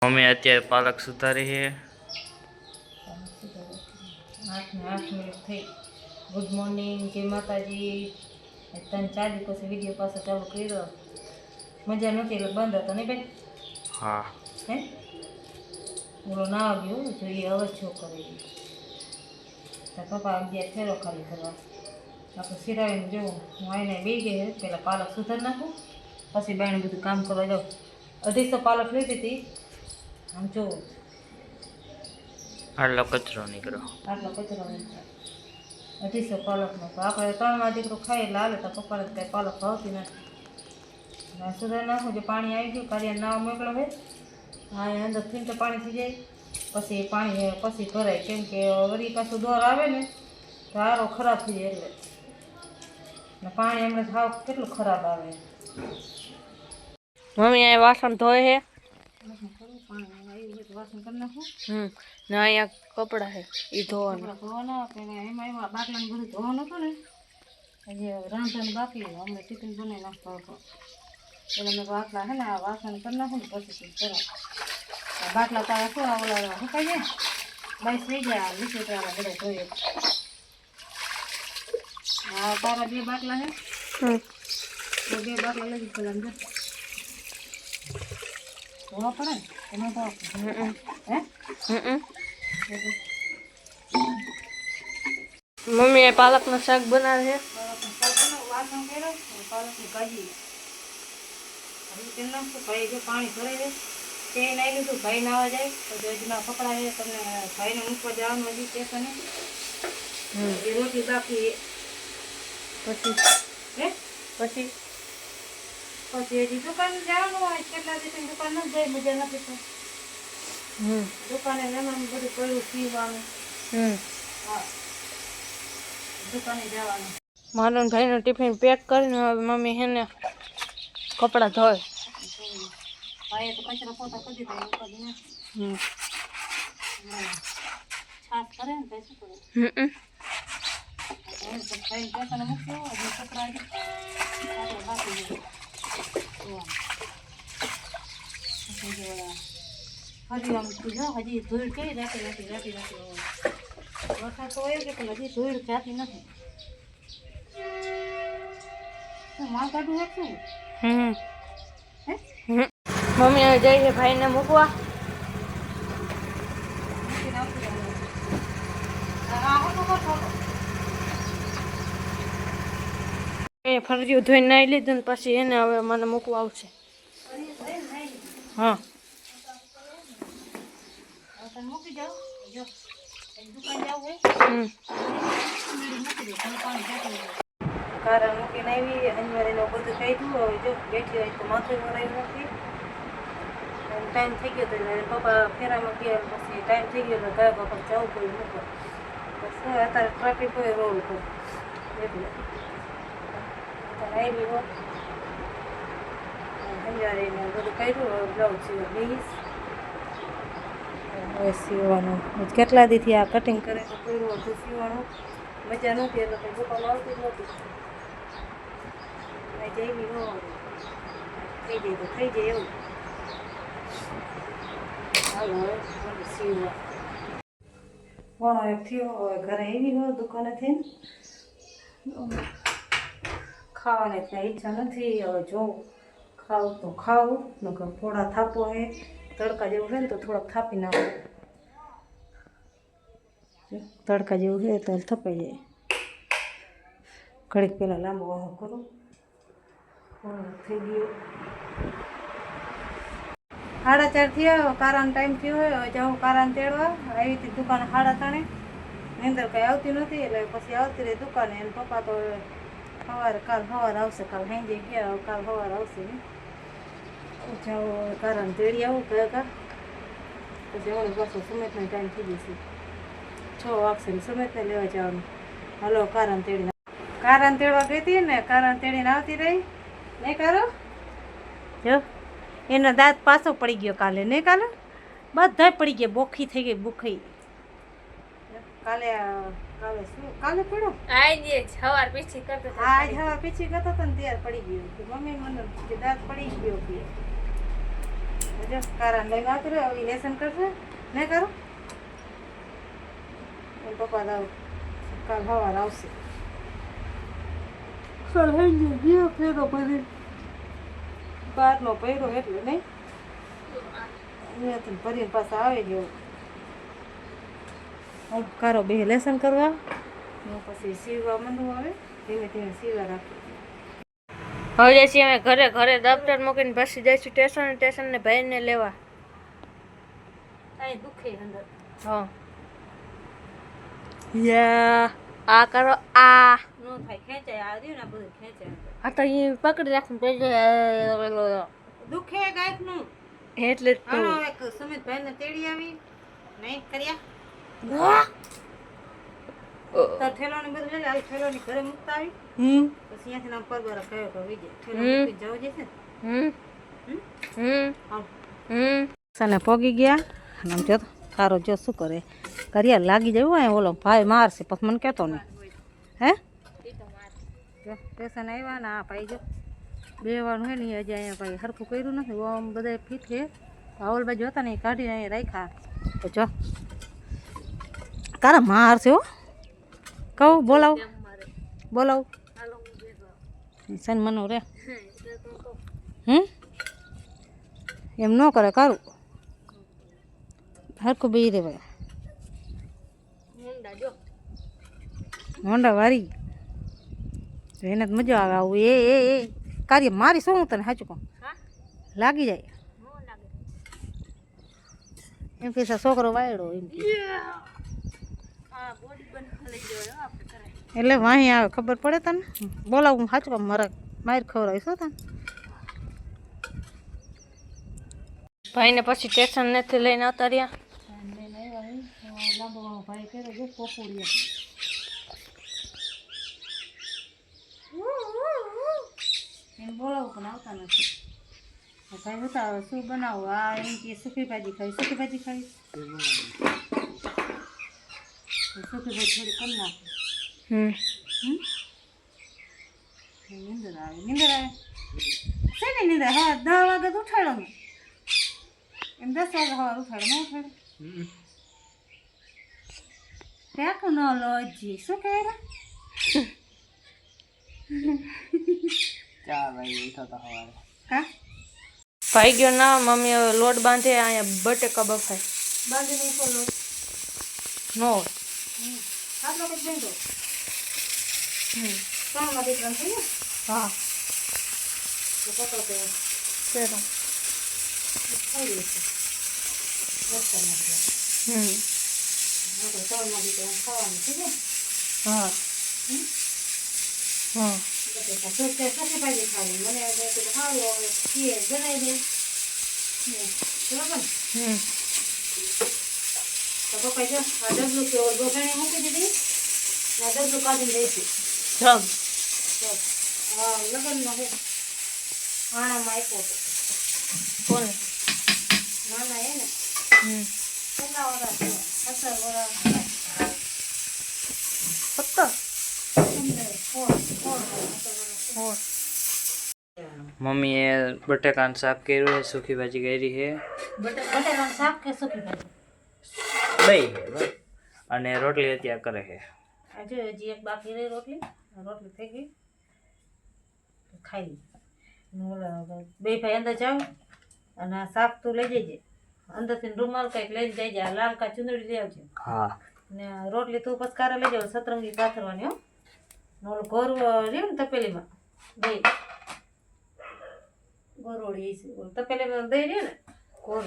Mummy અત્યારે પાલક સુધારી છે. 8 મિનિટ થઈ. ગુડ મોર્નિંગ, જય માતાજી. 3-4 દિવસ પછી વિડીયો પાછો ચાલુ કર્યો. મજા નહોતી એટલે બંધ હતો ને બેન? હા. હે બોલો ના આવ્યો જોઈએ હવે શું કરે. તાર પપ્પા અગિયાર ફેરો ખાલી કરવા આપણે સિરાવીને જેવું હું આવીને બે ગઈ. પહેલાં પાલક સુધારી નાખું પછી બાઈને બધું કામ કરવા જાઉં. 250 પાલક લીધી હતી. આમ જો આટલો કચરો નીકળો. આટલો કચરો નીકળે 250 પાલકનો. તો આપણે 3 દીકરો ખાઈ એટલે હાલે. તો પપ્પાને કાંઈ પાલક ભાવતી નથી. સુધારી નાખું. જે પાણી આવી ગયું કાર્ય ના મોકલો હોય હા અંદર થઈને તો પાણી થઈ જાય. પછી પાણી પછી ભરાય. કેમ કે વળી પાછું દોર આવે ને તો આરો ખરાબ થઈ જાય. એટલે પાણી એમને સાવ કેટલું ખરાબ આવે. મમ્મી આ વાસણ ધોય છે. વાસણ કરી નાખું. ને અહીંયા કપડા છે એ ધોવાના. એમાં બાટલાને બધું ધોવાનું હતું ને હજી રાંધવાનું બાકી. અમને ટિફિન બનાવી નાખતો હતો એટલે મેં બાટલા છે ને આ વાસણ કરી નાખું ને પછી કરાવ. બાટલા તારા શું આ ઓલા સુકાઈ જાય બાઈસ થઈ ગયા. નીચે તારા બધા ધોઈએ. હા તારા 2 બાટલા છે. 2 બાટલા લઈ પેલા અંદર ધોવા પડે ને એમાં તો હે મમ્મી પાલકનું શાક બનાવે છે. વાસણ કર્યો પાલકની ભાજી તેલ નાખશું. ભાઈ જો પાણી ભરાઈ જાય તે નાઈ લીધું. ભાઈ નાવા જાય તો હજુના કપડા છે તમને ભાઈને મૂકવા જવાનું હજી સ્ટેશને. એ રોટી બાકી પછી હે પછી પછી હજી દુકાન જવાનું હોય. કેટલા દિવસની દુકાન નથી જાય મજા નથી તો દુકાને એમાં બધું પડ્યું પીવાનું. હા દુકાને જવાનું. મારું ભાઈનું ટિફિન પેક કરીને હવે મમ્મી હે ને કપડાં ધોય. ભાઈએ તો કચરા પોતા કરી દીધા ઉપાડી ને છાપ કરે ને તો શું કરે. ખાઈને પેસાને મૂક્યો હજી કપડા બાકી હજી આમ જો હજી ધૂળ કેવી રાતી વરસાદ તો હોય કે પણ હજી ધૂળ જાતી નથી. માલ કાઢું રાખશું. મમ્મી હવે જાય છે ભાઈને મૂકવા. એ ફરજીઓ ધોઈને નાઈ લીધું ને પછી એને હવે મને મૂકવા આવશે. હા મૂકી જાઓ. જો દુકાન જવું હોય કારણ મૂકીને આવી અંજવારીને બધું કહી દઉં. હવે જો બેઠી હોય તો માથું મરાયું નથી. ટાઈમ થઈ ગયો તો એટલે પપ્પા ફેરામાં ગયા. પછી ટાઈમ થઈ ગયો તો ગયા પપ્પા જવું પડ્યું મૂકવા. પછી અત્યારે ટ્રાફિક હોય રોડ ઉપર એટલે અત્યારે આવી હોત અંજવારીને બધું કર્યું. હવે બ્લાઉઝ સીવા બેહીશ. હવે સીવવાનું કેટલા દીથી આ કટિંગ કરે તો કર્યું હતું સીવાનું. મજા નહોતી એટલે કંઈ દુકાન આવતી જ નહોતી. જઈવી હો થઈ જાય તો થઈ જાય એવું. હાલો હવે સીવવા કોણ થયો. હવે ઘરે આવી હોય દુકાને થઈને ખાવાની ત્યાં ઈચ્છા નથી. હવે જોઉં ખાવું તો ખાવું નકર થોડા થાપો હે તડકા જેવું છે ને તો થોડાક થાપી નાખો. તડકા જેવું છે તો થપાઈ જાય. ઘડીક પહેલાં લાંબો વાહો કરું. થઈ ગયો 4:30 થયા. કારાનો ટાઈમ થયો હોય. હવે જાઉં કારાને તેડવા. આવી હતી દુકાને 3:30. નીંદર કંઈ આવતી નથી એટલે પછી આવતી રહી દુકાને. એને પપ્પા તો કાલ સવારે આવશે. કાલ સાંજે ગયા કાલ સવારે આવશે. જાઓ કારાને તેડી આવું ગયા પછી હવે પાછો સમેતનો ટાઈમ થઈ જશે. 6 વાગશે ને સમેતને લેવા જવાનું. હાલો કારાને તેડીને તેડવા ગઈ હતી ને કારાને તેડીને આવતી રહી. નહીં કરો જો એનો દાંત પાછો પડી ગયો કાલે. નહીં કાલે બધા પડી ગયા. બોખી થઈ ગઈ બુખી. કાલે શું કાલે પડ્યો આજ સવાર પીછી કરતો આજ હવા પીછી કરતો હતો ને ત્યારે પડી ગયો. મમ્મી મને દાંત પડી ગયો કે જો કારણ લઈને આવતી રહે હવે લેસન કરશે નહીં કરું એમ પપ્પા આવ કાલ સવાર આવશે કાલ હેંગે ગયો ફેરો પછી બારનો પહેરો એટલે નહીં અહીંયાથી ભરીને પાછા આવી ગયો કારો બે લેસન કરવા હું પછી સીવવા માંડવું આવે ધીમે ધીમે સીવવા રાખી હવે જઈશું અમે ઘરે ઘરે દફતર મૂકીને પછી જઈશું સ્ટેશન ને ભાઈને લેવા અહીં દુખે અંદર હા યા આ કરો આ નો થાય ખેંચાય આ રહ્યું ને બધું ખેંચાય આ તો અહીં પકડી રાખીને દુખે ગાયક નું એટલે જ હાલો એક સુમિતભાઈ ને તેડી આવી નહીં કર્યા તાર ઠેલોની બધું લઈ આવી ઠેલોની ઘરે મૂકતા આવી પછી અહીંયાથી નામ પરબાર કયો કે વિજય ઠેલો મૂકી જવું જશે સાને પોગી ગયા અને આમ જો કારો જો શું કરે કર્યા લાગી જાય હોય ઓલો ભાઈ મારશે પછી મને કહેતો નહીં હે સ્ટેશન આવ્યા ને આ ભાઈ જો બેવાનું હે ને હજી અહીંયા ભાઈ સરખું કર્યું નથી આમ બધા ફીટ છે આવલ બાજુ હતા ને એ કાઢીને અહીંયા રાખ્યા તો જો કારા મારશે હો કહું બોલાવ બોલાવ સન્માનો રે એમ ન કરે કારું હરખું બે રે ભાઈ હોન્ડા વારી એને જ મજા આવે આવું એ કાર્ય મારી શું હું તને સાચું કહું લાગી જાય એમ કે છોકરો વાયડો એમ એટલે વાહી આવે ખબર પડે તને બોલાવું સાચું કામ મારા માર ખવડાવીશ હો તને ભાઈને પછી સ્ટેશન નથી લઈને આવતા રહ્યા લાંબો ભાઈ કરે છે પોપુડિયા એમ બોલાવું પણ આવતા નથી ભાઈ હતા શું બનાવું આ એમ કે સુકી ભાજી ખાઈ સુકી ભાજી ખાઈ સુકી ભાજી થોડી કરી નાખું નીંદર આવે છે ને નીંદર હા 10 વાગે તો ઉઠાડો મેં એમ 10 વાગે સવાર ઉઠાડો ન ઉઠાડો ટેકનોલોજી શું કહેવાય હા ભાઈ ગયો ના મમ્મી હવે લોટ બાંધે અહીંયા બટેકા બફાય બાંધી નહીં ખોલો નો આટલો કંઈક બેંધો ત્રણ દીકરા થઈ ગયા હા તો પતો કે ચલો થઈ ગયું છે રસ્તામાં છે આપણે ત્રણ દીકરા ખાવાનું થઈ ગયા હા હા સુકી ભાજી ખાવી મને ખાવો ખીર બનાવી દે બરાબર તો પપ્પા જો આ ડબલું કે ગોઠણી મૂકી દીધી આ ડબલું કાઢીને દઈશું જગ હા લગ્નમાં છે આણામાં આપ્યો હતો કોને નાના એ ને કેટલા વર્ષ 17 વર્ષ મમ્મીએ બટાકાનું શાક કર્યું છે સૂકી ભાજી કરી છે બટેકાનું શાક કે સુકી ભાજી દહીં છે બસ. અને રોટલી અત્યારે કરે છે આજે હજી એક બાકી રહી રોટલી થઈ ગઈ ખાઈ બે ભાઈ અંદર જાવ અને આ શાક તું લઈ જજે અંદરથી રૂમાલ કંઈક લઈ જજે આ લાલ કા ચુંદડી લઈ આવજે હા ને રોટલી તું પસકારા લઈ જાવ સતરંગી પાથરવાની હો ને ઓલું ઘોર રહ્યું ને તપેલીમાં દહીં ગોરોડી છે તપેલીમાં દહીં રહ્યું ને ઘોર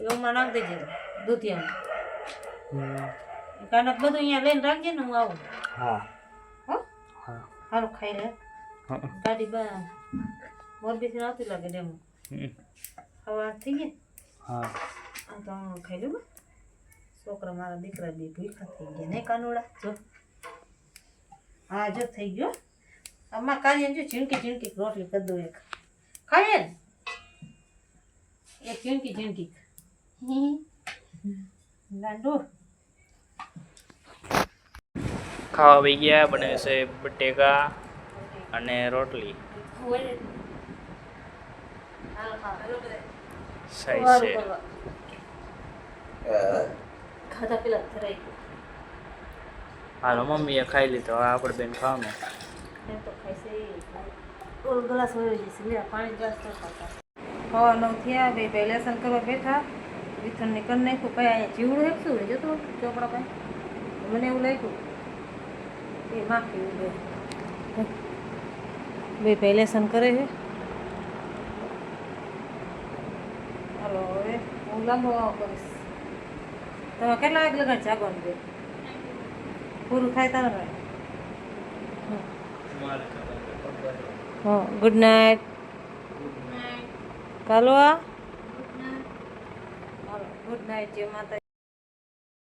એમાં નાખ દેજે દૂધિયામાં કાનક બધું અહીંયા લઈને રાખજે ને હું આવું હા હો હા સારું ખાઈ લે ગાડી મોરબીથી આવતી લાગે ડેમો હવા થઈ ગઈ હા આ તો ખાઈ લે છોકરા મારા દીકરા બે ભૂખા થઈ ગયા નહીં કાનુડા જો હા જો થઈ ગયો આમાં કાઢીને જો ઝીણકી રોટલી કરી દઉં એક ખાઈએ ને એક ઝીણકી લાંડુ ખાવા આવી ગયા બને છે બટેકા અને રોટલી સહી વારું છે કરવા ખાધા પેલા ધરાઈ ગયું હાલો મમ્મીએ ખાઈ લીધો હવે આપણે બેન ખાવાનું એમ તો ખાઈશે ઓલ ગ્લાસ હોય જશે લે પાણી ગ્લાસ તો ખાતા 9:15 થયા બે લેસન કરવા બેઠા વિથનને કરી નાખ્યું કઈ અહીંયા જીવડું એક શું જોતો ચોપડા પાસે મને એવું લાગ્યું એ માફી બે લેસન કરે છે હાલો હવે હું લાંબો કરીશ તમે કેટલા વાગે લગાડ જાગવાનું બે પૂરું થાય તારે હા ગુડ નાઇટ કાલવા ગુડ નાઇટ જય માતા